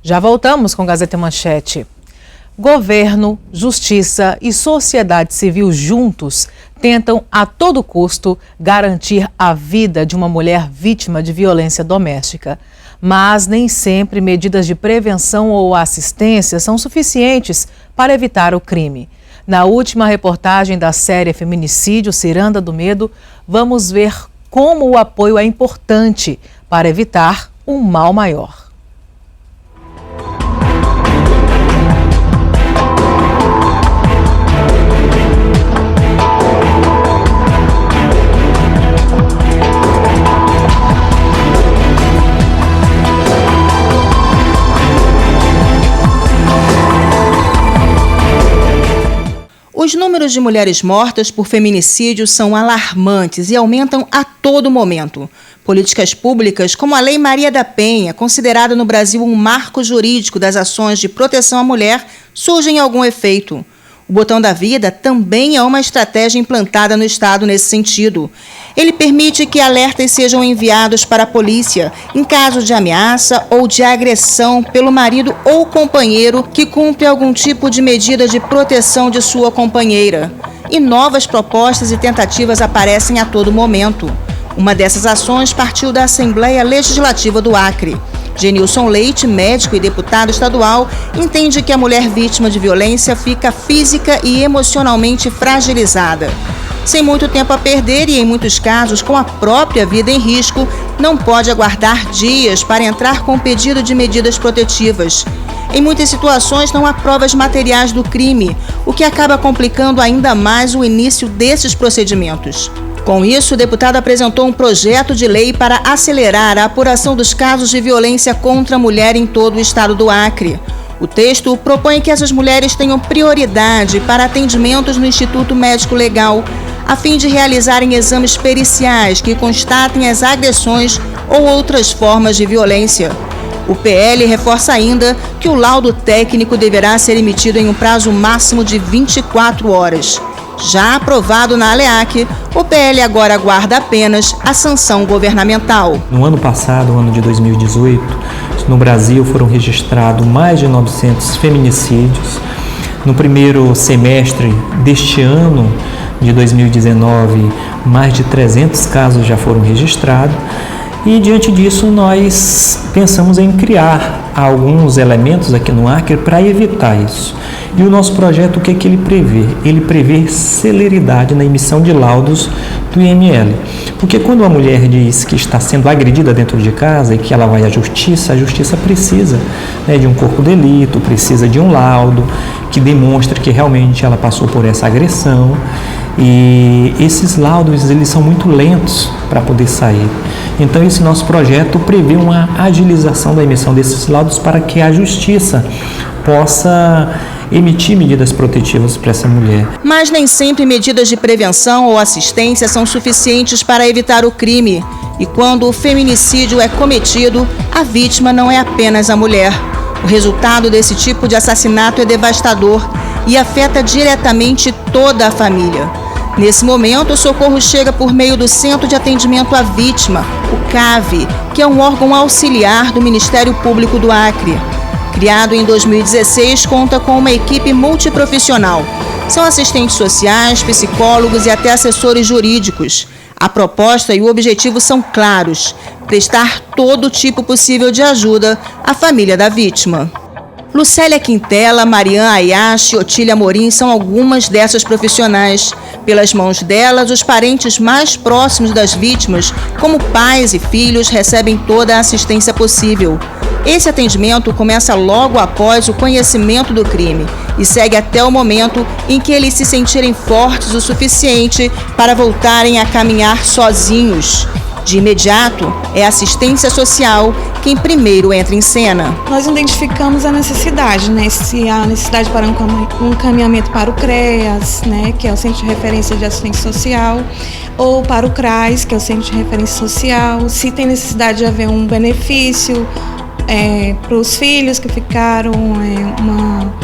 Já voltamos com Gazeta Manchete. Governo, justiça e sociedade civil juntos tentam a todo custo garantir a vida de uma mulher vítima de violência doméstica. Mas nem sempre medidas de prevenção ou assistência são suficientes para evitar o crime. Na última reportagem da série Feminicídio Ciranda do Medo, vamos ver como o apoio é importante para evitar um mal maior. Os números de mulheres mortas por feminicídio são alarmantes e aumentam a todo momento. Políticas públicas como a Lei Maria da Penha, considerada no Brasil um marco jurídico das ações de proteção à mulher, surgem algum efeito. O Botão da Vida também é uma estratégia implantada no Estado nesse sentido. Ele permite que alertas sejam enviados para a polícia em caso de ameaça ou de agressão pelo marido ou companheiro que cumpre algum tipo de medida de proteção de sua companheira. E novas propostas e tentativas aparecem a todo momento. Uma dessas ações partiu da Assembleia Legislativa do Acre. Genilson Leite, médico e deputado estadual, entende que a mulher vítima de violência fica física e emocionalmente fragilizada. Sem muito tempo a perder e, em muitos casos, com a própria vida em risco, não pode aguardar dias para entrar com pedido de medidas protetivas. Em muitas situações não há provas materiais do crime, o que acaba complicando ainda mais o início desses procedimentos. Com isso, o deputado apresentou um projeto de lei para acelerar a apuração dos casos de violência contra a mulher em todo o estado do Acre. O texto propõe que essas mulheres tenham prioridade para atendimentos no Instituto Médico Legal, a fim de realizarem exames periciais que constatem as agressões ou outras formas de violência. O PL reforça ainda que o laudo técnico deverá ser emitido em um prazo máximo de 24 horas. Já aprovado na ALEAC, o PL agora aguarda apenas a sanção governamental. No ano passado, ano de 2018, no Brasil foram registrados mais de 900 feminicídios. No primeiro semestre deste ano, de 2019, mais de 300 casos já foram registrados. E, diante disso, nós pensamos em criar alguns elementos aqui no Acre para evitar isso. E o nosso projeto, o que é que ele prevê? Ele prevê celeridade na emissão de laudos do IML. Porque quando uma mulher diz que está sendo agredida dentro de casa e que ela vai à justiça, a justiça precisa, né, de um corpo de delito, precisa de um laudo que demonstre que realmente ela passou por essa agressão. E esses laudos, eles são muito lentos para poder sair. Então, esse nosso projeto prevê uma agilização da emissão desses laudos para que a justiça possa emitir medidas protetivas para essa mulher. Mas nem sempre medidas de prevenção ou assistência são suficientes para evitar o crime. E quando o feminicídio é cometido, a vítima não é apenas a mulher. O resultado desse tipo de assassinato é devastador e afeta diretamente toda a família. Nesse momento, o socorro chega por meio do Centro de Atendimento à Vítima, o CAV, que é um órgão auxiliar do Ministério Público do Acre. Criado em 2016, conta com uma equipe multiprofissional. São assistentes sociais, psicólogos e até assessores jurídicos. A proposta e o objetivo são claros: prestar todo tipo possível de ajuda à família da vítima. Lucélia Quintela, Mariana Ayashi e Otília Morim são algumas dessas profissionais. Pelas mãos delas, os parentes mais próximos das vítimas, como pais e filhos, recebem toda a assistência possível. Esse atendimento começa logo após o conhecimento do crime e segue até o momento em que eles se sentirem fortes o suficiente para voltarem a caminhar sozinhos. De imediato, é a assistência social quem primeiro entra em cena. Nós identificamos a necessidade, se há necessidade para um encaminhamento para o CREAS, que é o Centro de Referência de Assistência Social, ou para o CRAS, que é o Centro de Referência Social, se tem necessidade de haver um benefício para os filhos que ficaram,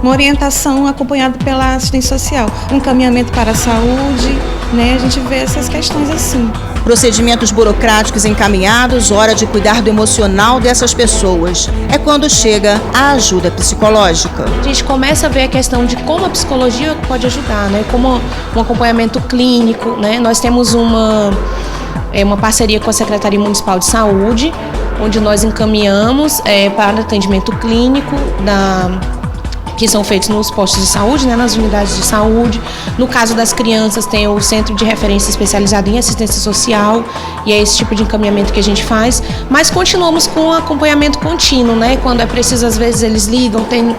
uma orientação acompanhada pela assistência social, um encaminhamento para a saúde, a gente vê essas questões assim. Procedimentos burocráticos encaminhados, hora de cuidar do emocional dessas pessoas. É quando chega a ajuda psicológica. A gente começa a ver a questão de como a psicologia pode ajudar, né? Como um acompanhamento clínico, né? Nós temos uma parceria com a Secretaria Municipal de Saúde, onde nós encaminhamos para atendimento clínico que são feitos nos postos de saúde, né, nas unidades de saúde. No caso das crianças, tem o Centro de Referência Especializado em Assistência Social, e é esse tipo de encaminhamento que a gente faz. Mas continuamos com o acompanhamento contínuo, né? Quando é preciso, às vezes eles ligam, tem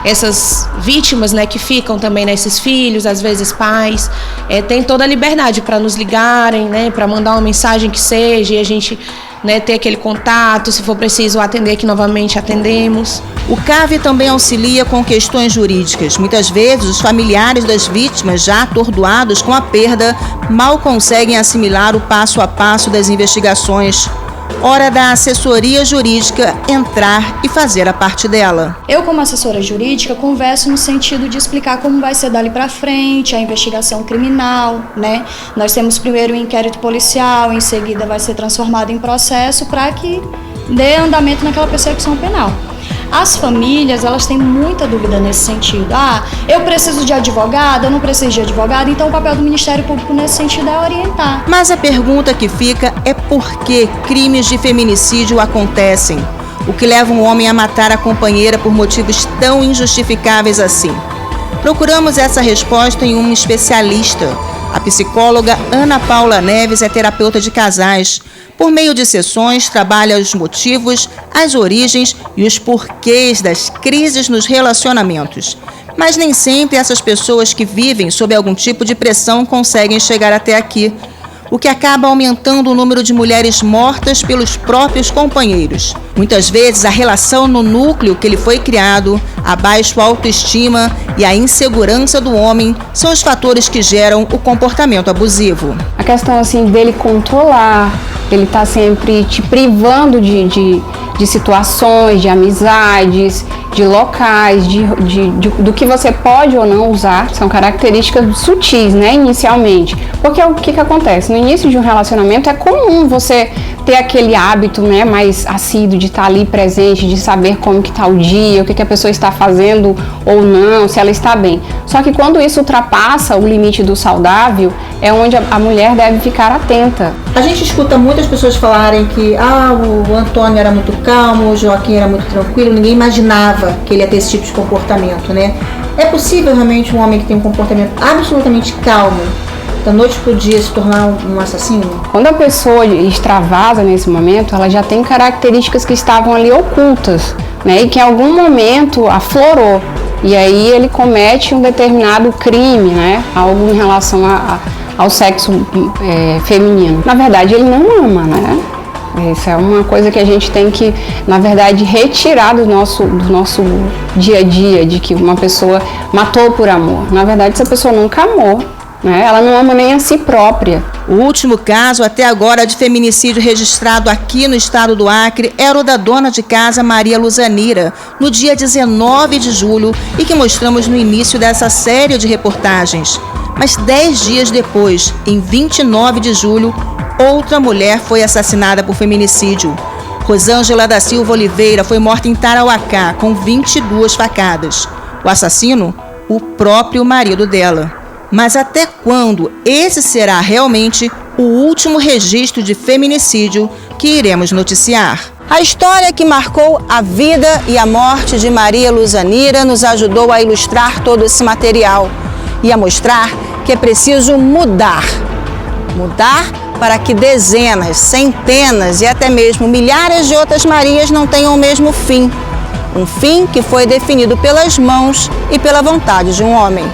essas vítimas, né, que ficam também, né, esses filhos, às vezes pais, tem toda a liberdade para nos ligarem, né, para mandar uma mensagem que seja, e a gente, né, ter aquele contato, se for preciso atender aqui novamente, atendemos. O CAV também auxilia com questões jurídicas. Muitas vezes, os familiares das vítimas, já atordoados com a perda, mal conseguem assimilar o passo a passo das investigações. Hora da assessoria jurídica entrar e fazer a parte dela. Eu, como assessora jurídica, converso no sentido de explicar como vai ser dali para frente a investigação criminal, né? Nós temos primeiro o inquérito policial, em seguida vai ser transformado em processo para que dê andamento naquela persecução penal. As famílias, elas têm muita dúvida nesse sentido. Eu preciso de advogado, eu não preciso de advogado, então o papel do Ministério Público nesse sentido é orientar. Mas a pergunta que fica é por que crimes de feminicídio acontecem? O que leva um homem a matar a companheira por motivos tão injustificáveis assim? Procuramos essa resposta em um especialista. A psicóloga Ana Paula Neves é terapeuta de casais. Por meio de sessões, trabalha os motivos, as origens e os porquês das crises nos relacionamentos. Mas nem sempre essas pessoas que vivem sob algum tipo de pressão conseguem chegar até aqui, o que acaba aumentando o número de mulheres mortas pelos próprios companheiros. Muitas vezes, a relação no núcleo que ele foi criado, a baixa autoestima e a insegurança do homem são os fatores que geram o comportamento abusivo. A questão assim dele controlar, ele tá sempre te privando de situações, de amizades, de locais, do que você pode ou não usar. São características sutis, né, inicialmente. Porque o que acontece? No início de um relacionamento é comum você ter aquele hábito, né, mais assíduo de estar ali presente, de saber como que está o dia, o que a pessoa está fazendo ou não, se ela está bem. Só que quando isso ultrapassa o limite do saudável, é onde a mulher deve ficar atenta. A gente escuta muitas pessoas falarem que o Antônio era muito calmo, o Joaquim era muito tranquilo, ninguém imaginava que ele ia ter esse tipo de comportamento, né? É possível realmente um homem que tem um comportamento absolutamente calmo, da noite pro dia, se tornar um assassino? Quando a pessoa extravasa nesse momento, ela já tem características que estavam ali ocultas, né? E que em algum momento aflorou. E aí ele comete um determinado crime, né? Algo em relação ao sexo feminino. Na verdade, ele não ama, né? Isso é uma coisa que a gente tem que, na verdade, retirar do nosso dia a dia, de que uma pessoa matou por amor. Na verdade, essa pessoa nunca amou, né? Ela não ama nem a si própria. O último caso até agora de feminicídio registrado aqui no estado do Acre era o da dona de casa Maria Luzanira, no dia 19 de julho, e que mostramos no início dessa série de reportagens. Mas 10 dias depois, em 29 de julho, outra mulher foi assassinada por feminicídio. Rosângela da Silva Oliveira foi morta em Tarauacá com 22 facadas. O assassino, o próprio marido dela. Mas até quando esse será realmente o último registro de feminicídio que iremos noticiar? A história que marcou a vida e a morte de Maria Luzanira nos ajudou a ilustrar todo esse material e a mostrar que é preciso mudar. Mudar para que dezenas, centenas e até mesmo milhares de outras Marias não tenham o mesmo fim. Um fim que foi definido pelas mãos e pela vontade de um homem.